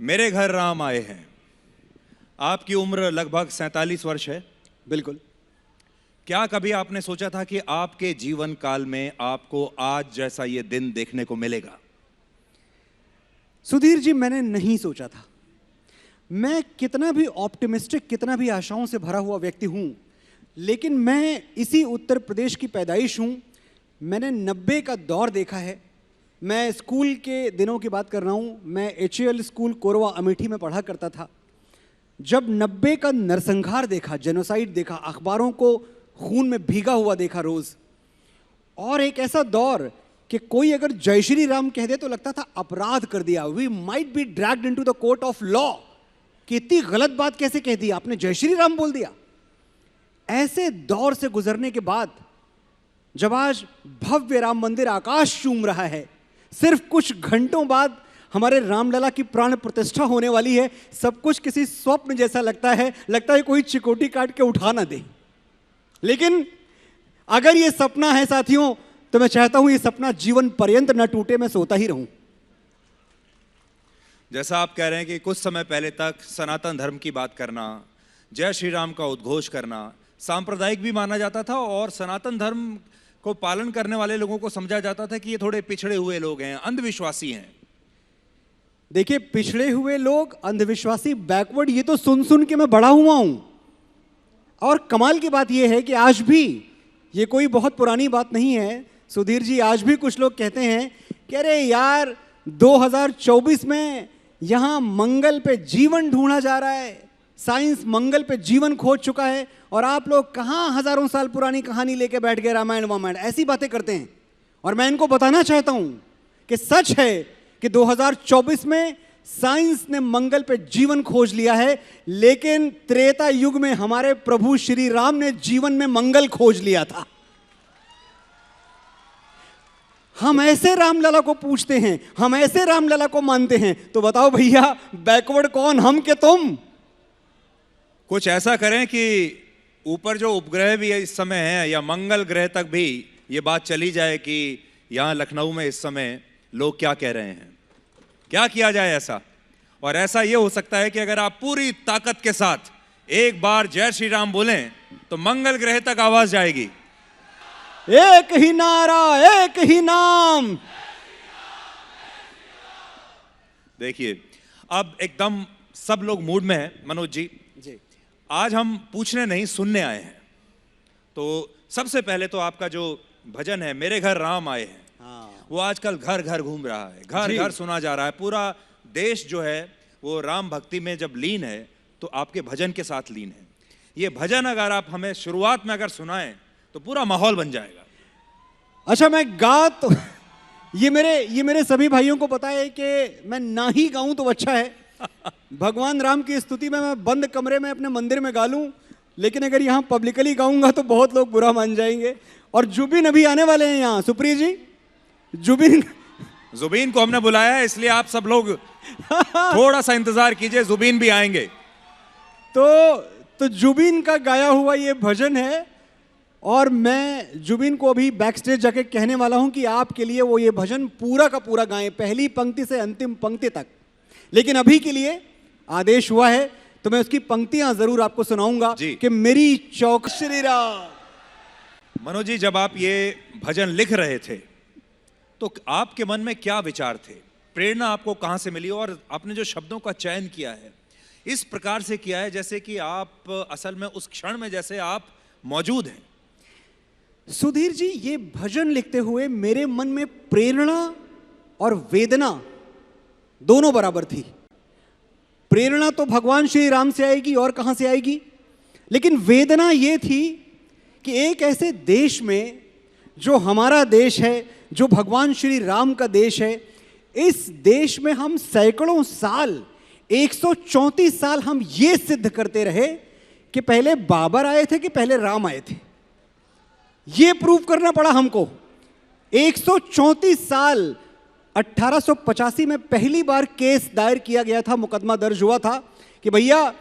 मेरे घर राम आए हैं। आपकी उम्र लगभग 47 वर्ष है। बिल्कुल। क्या कभी आपने सोचा था कि आपके जीवन काल में आपको आज जैसा ये दिन देखने को मिलेगा? सुधीर जी, मैंने नहीं सोचा था। मैं कितना भी ऑप्टिमिस्टिक, कितना भी आशाओं से भरा हुआ व्यक्ति हूं, लेकिन मैं इसी उत्तर प्रदेश की पैदाइश हूं। मैंने 90 का दौर देखा है। मैं स्कूल के दिनों की बात कर रहा हूं। मैं HAL स्कूल कोरवा अमेठी में पढ़ा करता था। जब 90 का नरसंहार देखा, जेनोसाइड देखा, अखबारों को खून में भीगा हुआ देखा रोज, और एक ऐसा दौर कि कोई अगर जय श्री राम कह दे तो लगता था अपराध कर दिया। We might be dragged into the court of law कि इतनी गलत बात कैसे कह दी आपने, जय श्री राम बोल दिया। ऐसे दौर से गुजरने के बाद जब आज भव्य राम मंदिर आकाश चूम रहा है, सिर्फ कुछ घंटों बाद हमारे रामलला की प्राण प्रतिष्ठा होने वाली है, सब कुछ किसी स्वप्न जैसा लगता है कोई चिकोटी काट के उठा ना दे। लेकिन अगर ये सपना है साथियों, तो मैं चाहता हूं ये सपना जीवन पर्यंत न टूटे, मैं सोता ही रहूं। जैसा आप कह रहे हैं कि कुछ समय पहले तक सनातन धर्म की बात करना, जय श्री राम का उद्घोष करना सांप्रदायिक भी माना जाता था, और सनातन धर्म को पालन करने वाले लोगों को समझा जाता था कि ये थोड़े पिछड़े हुए लोग हैं, अंधविश्वासी हैं। देखिए, पिछड़े हुए लोग, अंधविश्वासी, बैकवर्ड, ये तो सुन सुन के मैं बड़ा हुआ हूं। और कमाल की बात यह है कि आज भी, ये कोई बहुत पुरानी बात नहीं है सुधीर जी, आज भी कुछ लोग कहते हैं कि अरे यार 2024 में यहां मंगल पे जीवन ढूंढा जा रहा है, साइंस मंगल पे जीवन खोज चुका है, और आप लोग कहां हजारों साल पुरानी कहानी लेके बैठ गए, रामायण वामायण, ऐसी बातें करते हैं। और मैं इनको बताना चाहता हूं कि सच है कि 2024 में साइंस ने मंगल पे जीवन खोज लिया है, लेकिन त्रेता युग में हमारे प्रभु श्री राम ने जीवन में मंगल खोज लिया था। हम ऐसे रामलला को पूछते हैं, हम ऐसे रामलला को मानते हैं, तो बताओ भैया बैकवर्ड कौन, हम के तुम? कुछ ऐसा करें कि ऊपर जो उपग्रह भी इस समय है, या मंगल ग्रह तक भी ये बात चली जाए कि यहां लखनऊ में इस समय लोग क्या कह रहे हैं। क्या किया जाए ऐसा? और ऐसा ये हो सकता है कि अगर आप पूरी ताकत के साथ एक बार जय श्री राम बोलें तो मंगल ग्रह तक आवाज जाएगी। एक ही नारा, एक ही नाम। देखिए, अब एकदम सब लोग मूड में हैं। मनोज जी, आज हम पूछने नहीं, सुनने आए हैं। तो सबसे पहले तो आपका जो भजन है, मेरे घर राम आए हैं, वो आजकल घर घर घूम रहा है, घर घर सुना जा रहा है। पूरा देश जो है वो राम भक्ति में जब लीन है, तो आपके भजन के साथ लीन है। ये भजन अगर आप हमें शुरुआत में अगर सुनाएं तो पूरा माहौल बन जाएगा। अच्छा, मैं गा तो ये मेरे सभी भाइयों को पता है कि मैं ना ही गाऊं तो अच्छा है। भगवान राम की स्तुति में मैं बंद कमरे में अपने मंदिर में गा लूं, लेकिन अगर यहां पब्लिकली गाऊंगा तो बहुत लोग बुरा मान जाएंगे। और जुबिन अभी आने वाले हैं यहां, सुप्रिया जी, जुबीन को हमने बुलाया है, इसलिए आप सब लोग थोड़ा सा इंतजार कीजिए, जुबीन भी आएंगे। तो जुबीन का गाया हुआ ये भजन है, और मैं जुबीन को अभी बैक स्टेज जाके कहने वाला हूं कि आपके लिए वो ये भजन पूरा का पूरा गाएं, पहली पंक्ति से अंतिम पंक्ति तक। लेकिन अभी के लिए आदेश हुआ है तो मैं उसकी पंक्तियां जरूर आपको सुनाऊंगा कि मेरी चौक श्री राम। मनोज जी, जब आप ये भजन लिख रहे थे तो आपके मन में क्या विचार थे? प्रेरणा आपको कहां से मिली? और आपने जो शब्दों का चयन किया है, इस प्रकार से किया है जैसे कि आप असल में उस क्षण में जैसे आप मौजूद हैं। सुधीर जी, ये भजन लिखते हुए मेरे मन में प्रेरणा और वेदना दोनों बराबर थी। प्रेरणा तो भगवान श्री राम से आएगी, और कहां से आएगी, लेकिन वेदना यह थी कि एक ऐसे देश में, जो हमारा देश है, जो भगवान श्री राम का देश है, इस देश में हम सैकड़ों साल, 134 साल हम ये सिद्ध करते रहे कि पहले बाबर आए थे कि पहले राम आए थे। ये प्रूव करना पड़ा हमको। 134 साल, 1885 में पहली बार केस दायर किया गया था, मुकदमा दर्ज हुआ था कि भैया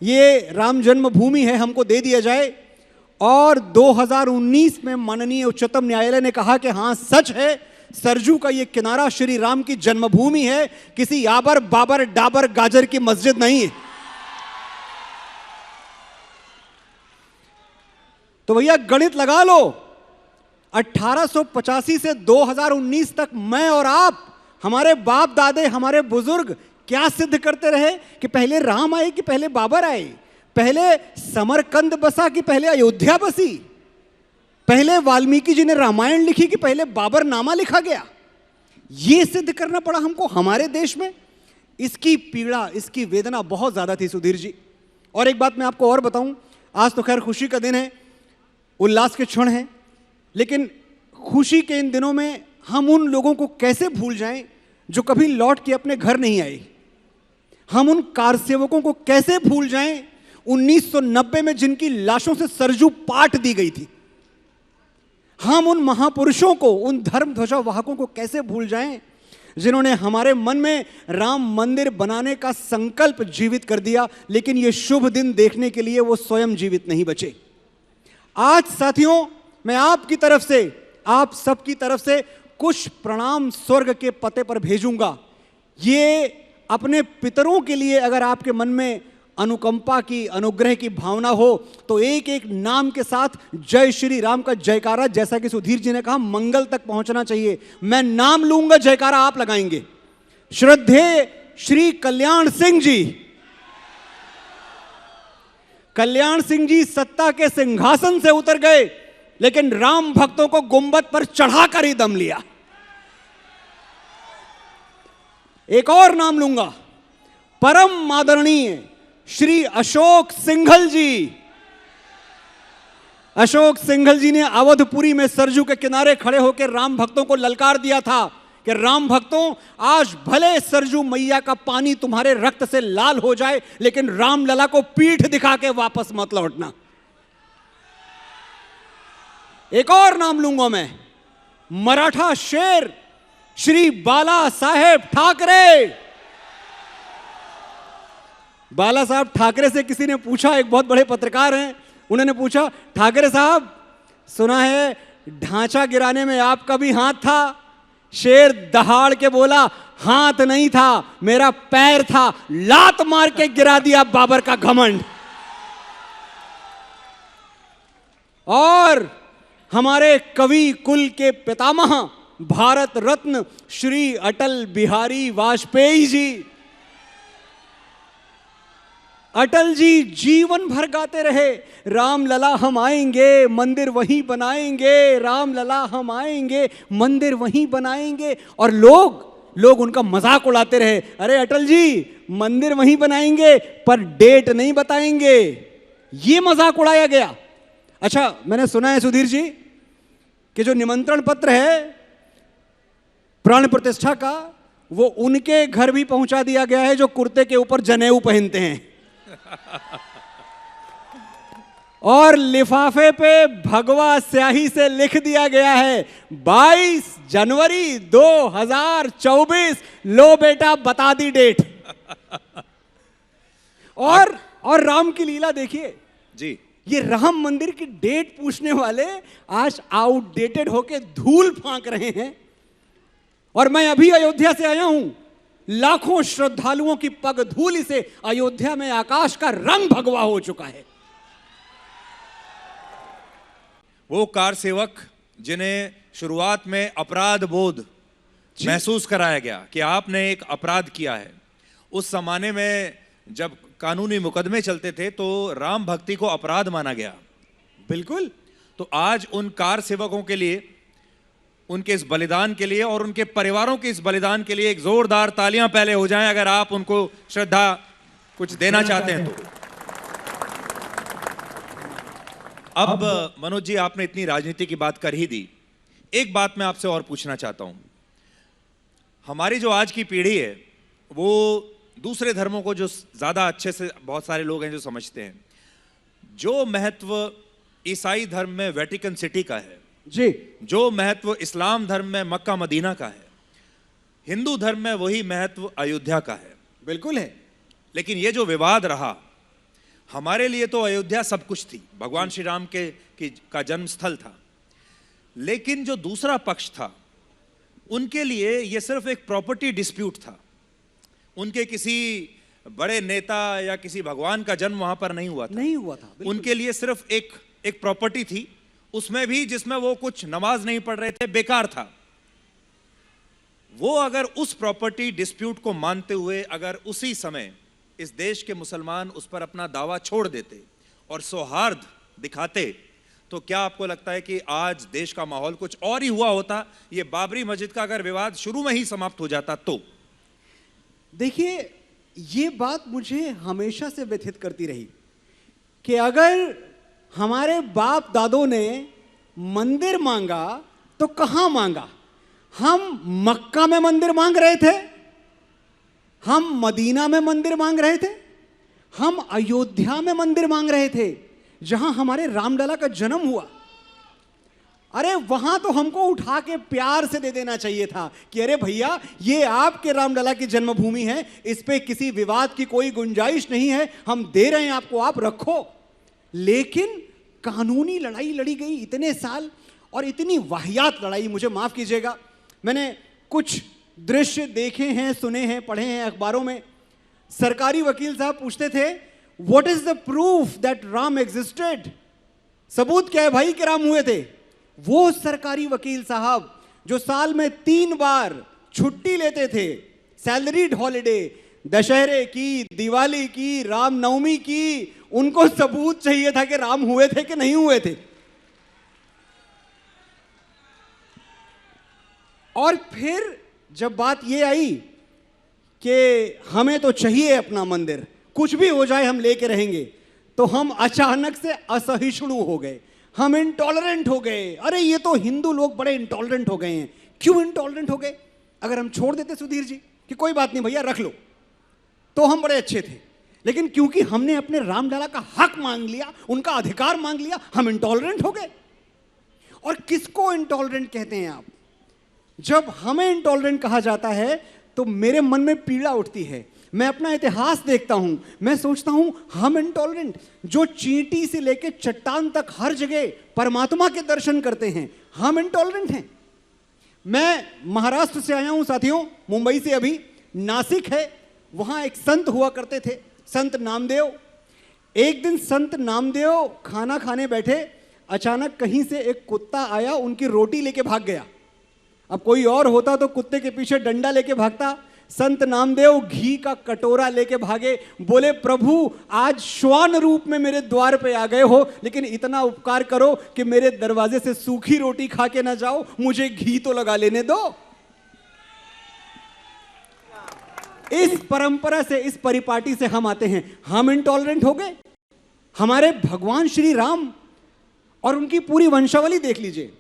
ये राम जन्मभूमि है, हमको दे दिया जाए। और 2019 में माननीय उच्चतम न्यायालय ने कहा कि हाँ सच है, सरजू का ये किनारा श्री राम की जन्मभूमि है, किसी याबर बाबर डाबर गाजर की मस्जिद नहीं है। तो भैया गणित लगा लो, 1885 से 2019 तक मैं और आप, हमारे बाप दादे, हमारे बुजुर्ग क्या सिद्ध करते रहे कि पहले राम आए कि पहले बाबर आए, पहले समरकंद बसा कि पहले अयोध्या बसी, पहले वाल्मीकि जी ने रामायण लिखी कि पहले बाबर नामा लिखा गया। यह सिद्ध करना पड़ा हमको हमारे देश में। इसकी पीड़ा, इसकी वेदना बहुत ज्यादा थी सुधीर जी। और एक बात मैं आपको और बताऊं, आज तो खैर खुशी का दिन है, उल्लास के क्षण हैं, लेकिन खुशी के इन दिनों में हम उन लोगों को कैसे भूल जाएं जो कभी लौट के अपने घर नहीं आए। हम उन कार सेवकों को कैसे भूल जाएं 1990 में जिनकी लाशों से सरजू पाट दी गई थी। हम उन महापुरुषों को, उन धर्म ध्वजा वाहकों को कैसे भूल जाएं जिन्होंने हमारे मन में राम मंदिर बनाने का संकल्प जीवित कर दिया, लेकिन यह शुभ दिन देखने के लिए वो स्वयं जीवित नहीं बचे। आज साथियों, मैं आपकी तरफ से, आप सबकी तरफ से कुछ प्रणाम स्वर्ग के पते पर भेजूंगा। ये अपने पितरों के लिए अगर आपके मन में अनुकंपा की, अनुग्रह की भावना हो तो एक एक नाम के साथ जय श्री राम का जयकारा, जैसा कि सुधीर जी ने कहा, मंगल तक पहुंचना चाहिए। मैं नाम लूंगा, जयकारा आप लगाएंगे। श्रद्धेय श्री कल्याण सिंह जी। कल्याण सिंह जी सत्ता के सिंहासन से उतर गए, लेकिन राम भक्तों को गुंबद पर चढ़ाकर ही दम लिया। एक और नाम लूंगा, परम आदरणीय श्री अशोक सिंघल जी। अशोक सिंघल जी ने अवधपुरी में सरजू के किनारे खड़े होकर राम भक्तों को ललकार दिया था कि राम भक्तों, आज भले सरजू मैया का पानी तुम्हारे रक्त से लाल हो जाए, लेकिन राम लला को पीठ दिखा के वापस मत लौटना। एक और नाम लूंगा मैं, मराठा शेर श्री बाला साहेब ठाकरे। बाला साहब ठाकरे से किसी ने पूछा, एक बहुत बड़े पत्रकार हैं, उन्होंने पूछा, ठाकरे साहब सुना है ढांचा गिराने में आपका भी हाथ था? शेर दहाड़ के बोला, हाथ नहीं था, मेरा पैर था, लात मार के गिरा दिया बाबर का घमंड। और हमारे कवि कुल के पितामह भारत रत्न श्री अटल बिहारी वाजपेयी जी। अटल जी जीवन भर गाते रहे, राम लला हम आएंगे मंदिर वहीं बनाएंगे, राम लला हम आएंगे मंदिर वहीं बनाएंगे। और लोग उनका मजाक उड़ाते रहे, अरे अटल जी मंदिर वहीं बनाएंगे पर डेट नहीं बताएंगे। ये मजाक उड़ाया गया। अच्छा, मैंने सुना है सुधीर जी कि जो निमंत्रण पत्र है प्राण प्रतिष्ठा का, वो उनके घर भी पहुंचा दिया गया है जो कुर्ते के ऊपर जनेऊ पहनते हैं। और लिफाफे पे भगवा स्याही से लिख दिया गया है 22 जनवरी 2024। लो बेटा बता दी डेट। और राम की लीला देखिए जी। ये राम मंदिर की डेट पूछने वाले आज आउटडेटेड होके धूल फांक रहे हैं। और मैं अभी अयोध्या से आया हूं, लाखों श्रद्धालुओं की पग धूलि से अयोध्या में आकाश का रंग भगवा हो चुका है। वो कार सेवक जिन्हें शुरुआत में अपराध बोध महसूस कराया गया कि आपने एक अपराध किया है, उस जमाने में जब कानूनी मुकदमे चलते थे तो राम भक्ति को अपराध माना गया। बिल्कुल। तो आज उन कार सेवकों के लिए, उनके इस बलिदान के लिए और उनके परिवारों के इस बलिदान के लिए एक जोरदार तालियां पहले हो जाएं, अगर आप उनको श्रद्धा कुछ देना चाहते हैं तो। अब मनोज जी, आपने इतनी राजनीति की बात कर ही दी, एक बात मैं आपसे और पूछना चाहता हूं। हमारी जो आज की पीढ़ी है वो दूसरे धर्मों को जो ज्यादा अच्छे से, बहुत सारे लोग हैं जो समझते हैं, जो महत्व ईसाई धर्म में वेटिकन सिटी का है जी, जो महत्व इस्लाम धर्म में मक्का मदीना का है, हिंदू धर्म में वही महत्व अयोध्या का है। बिल्कुल है। लेकिन ये जो विवाद रहा, हमारे लिए तो अयोध्या सब कुछ थी, भगवान श्री राम का जन्म स्थल था। लेकिन जो दूसरा पक्ष था उनके लिए यह सिर्फ एक प्रॉपर्टी डिस्प्यूट था। उनके किसी बड़े नेता या किसी भगवान का जन्म वहां पर नहीं हुआ था। नहीं हुआ था। उनके लिए सिर्फ एक प्रॉपर्टी थी, उसमें भी जिसमें वो कुछ नमाज नहीं पढ़ रहे थे, बेकार था। वो अगर उस प्रॉपर्टी डिस्प्यूट को मानते हुए अगर उसी समय इस देश के मुसलमान उस पर अपना दावा छोड़ देते और सौहार्द दिखाते, तो क्या आपको लगता है कि आज देश का माहौल कुछ और ही हुआ होता? ये बाबरी मस्जिद का अगर विवाद शुरू में ही समाप्त हो जाता तो? देखिए, ये बात मुझे हमेशा से व्यथित करती रही कि अगर हमारे बाप दादों ने मंदिर मांगा तो कहां मांगा? हम मक्का में मंदिर मांग रहे थे, हम मदीना में मंदिर मांग रहे थे, हम अयोध्या में मंदिर मांग रहे थे जहां हमारे रामलला का जन्म हुआ। अरे वहां तो हमको उठा के प्यार से दे देना चाहिए था कि अरे भैया, ये आपके रामलला की जन्मभूमि है, इस पे किसी विवाद की कोई गुंजाइश नहीं है, हम दे रहे हैं आपको, आप रखो। लेकिन कानूनी लड़ाई लड़ी गई इतने साल, और इतनी वाहियात लड़ाई। मुझे माफ कीजिएगा, मैंने कुछ दृश्य देखे हैं, सुने हैं, पढ़े हैं अखबारों में। सरकारी वकील साहब पूछते थे, what is the proof that Ram existed? सबूत क्या है भाई कि राम हुए थे? वो सरकारी वकील साहब जो साल में 3 बार छुट्टी लेते थे, सैलरीड हॉलिडे, दशहरे की, दिवाली की, रामनवमी की, उनको सबूत चाहिए था कि राम हुए थे कि नहीं हुए थे। और फिर जब बात ये आई कि हमें तो चाहिए अपना मंदिर, कुछ भी हो जाए हम लेके रहेंगे, तो हम अचानक से असहिष्णु हो गए, हम इंटॉलरेंट हो गए। अरे ये तो हिंदू लोग बड़े इंटॉलरेंट हो गए हैं। क्यों इंटॉलरेंट हो गए? अगर हम छोड़ देते सुधीर जी कि कोई बात नहीं भैया रख लो, तो हम बड़े अच्छे थे। लेकिन क्योंकि हमने अपने रामलला का हक मांग लिया, उनका अधिकार मांग लिया, हम इंटॉलरेंट हो गए। और किसको इंटॉलरेंट कहते हैं आप? जब हमें इंटॉलरेंट कहा जाता है तो मेरे मन में पीड़ा उठती है। मैं अपना इतिहास देखता हूं, मैं सोचता हूं हम इंटॉलरेंट, जो चींटी से लेकर चट्टान तक हर जगह परमात्मा के दर्शन करते हैं, हम इंटॉलरेंट हैं। मैं महाराष्ट्र से आया हूं साथियों, मुंबई से अभी, नासिक है, वहां एक संत हुआ करते थे, संत नामदेव। एक दिन संत नामदेव खाना खाने बैठे, अचानक कहीं से एक कुत्ता आया, उनकी रोटी लेके भाग गया। अब कोई और होता तो कुत्ते के पीछे डंडा लेके भागता, संत नामदेव घी का कटोरा लेके भागे, बोले प्रभु आज श्वान रूप में मेरे द्वार पे आ गए हो, लेकिन इतना उपकार करो कि मेरे दरवाजे से सूखी रोटी खा के ना जाओ, मुझे घी तो लगा लेने दो। इस परंपरा से, इस परिपाटी से हम आते हैं। हम इंटॉलरेंट हो गए। हमारे भगवान श्री राम और उनकी पूरी वंशावली देख लीजिए।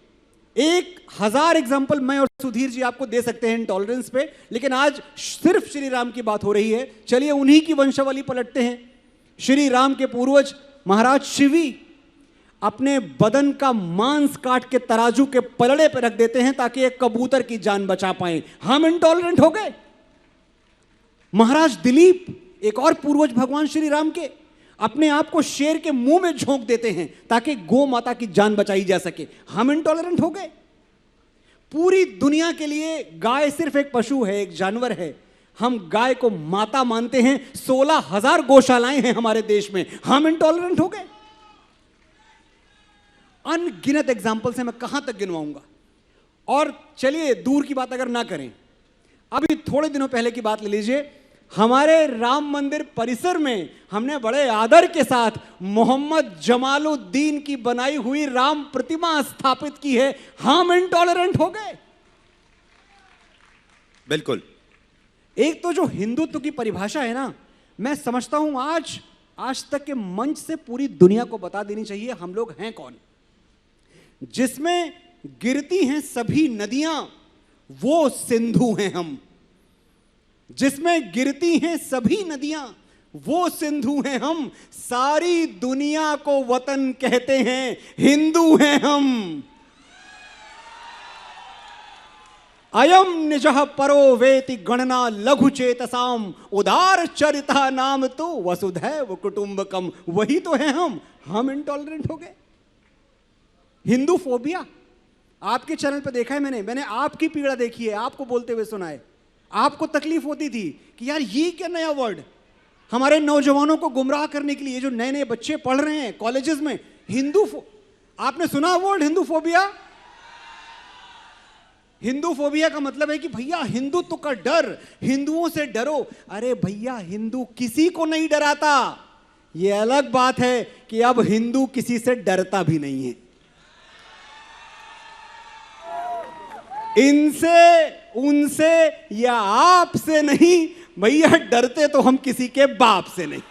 1000 एग्जाम्पल मैं और सुधीर जी आपको दे सकते हैं इंटॉलरेंस पे, लेकिन आज सिर्फ श्री राम की बात हो रही है। चलिए उन्हीं की वंशावली पलटते हैं। श्री राम के पूर्वज महाराज शिवी अपने बदन का मांस काट के तराजू के पलड़े पे रख देते हैं ताकि एक कबूतर की जान बचा पाए। हम इंटॉलरेंट हो गए। महाराज दिलीप, एक और पूर्वज भगवान श्री राम के, अपने आप को शेर के मुंह में झोंक देते हैं ताकि गौ माता की जान बचाई जा सके। हम इंटॉलरेंट हो गए। पूरी दुनिया के लिए गाय सिर्फ एक पशु है, एक जानवर है। हम गाय को माता मानते हैं। 16,000 गौशालाएं हैं हमारे देश में। हम इंटॉलरेंट हो गए। अनगिनत एग्जाम्पल से मैं कहां तक गिनवाऊंगा। और चलिए दूर की बात अगर ना करें, अभी थोड़े दिनों पहले की बात ले लीजिए। हमारे राम मंदिर परिसर में हमने बड़े आदर के साथ मोहम्मद जमालुद्दीन की बनाई हुई राम प्रतिमा स्थापित की है। हम इंटॉलरेंट हो गए। बिल्कुल। एक तो जो हिंदुत्व की परिभाषा है ना, मैं समझता हूं आज तक के मंच से पूरी दुनिया को बता देनी चाहिए हम लोग हैं कौन। जिसमें गिरती हैं सभी नदियां, वो सिंधु हैं हम। जिसमें गिरती हैं सभी नदियां, वो सिंधु हैं हम। सारी दुनिया को वतन कहते हैं, हिंदू हैं हम। अयम निजः परो वेति गणना लघु चेतसाम उदार चरिता नाम तो वसुधैव कुटुंबकम। वही तो है हम। हम इंटॉलरेंट हो गए। हिंदू फोबिया, आपके चैनल पे देखा है मैंने आपकी पीड़ा देखी है, आपको बोलते हुए सुना है। आपको तकलीफ होती थी कि यार ये क्या नया वर्ड, हमारे नौजवानों को गुमराह करने के लिए जो नए नए बच्चे पढ़ रहे हैं कॉलेजेस में, आपने सुना वर्ड हिंदूफोबिया? हिंदूफोबिया का मतलब है कि भैया हिंदुत्व का डर, हिंदुओं से डरो। अरे भैया हिंदू किसी को नहीं डराता, ये अलग बात है कि अब हिंदू किसी से डरता भी नहीं है। इनसे, उनसे या आपसे नहीं भैया, डरते तो हम किसी के बाप से नहीं।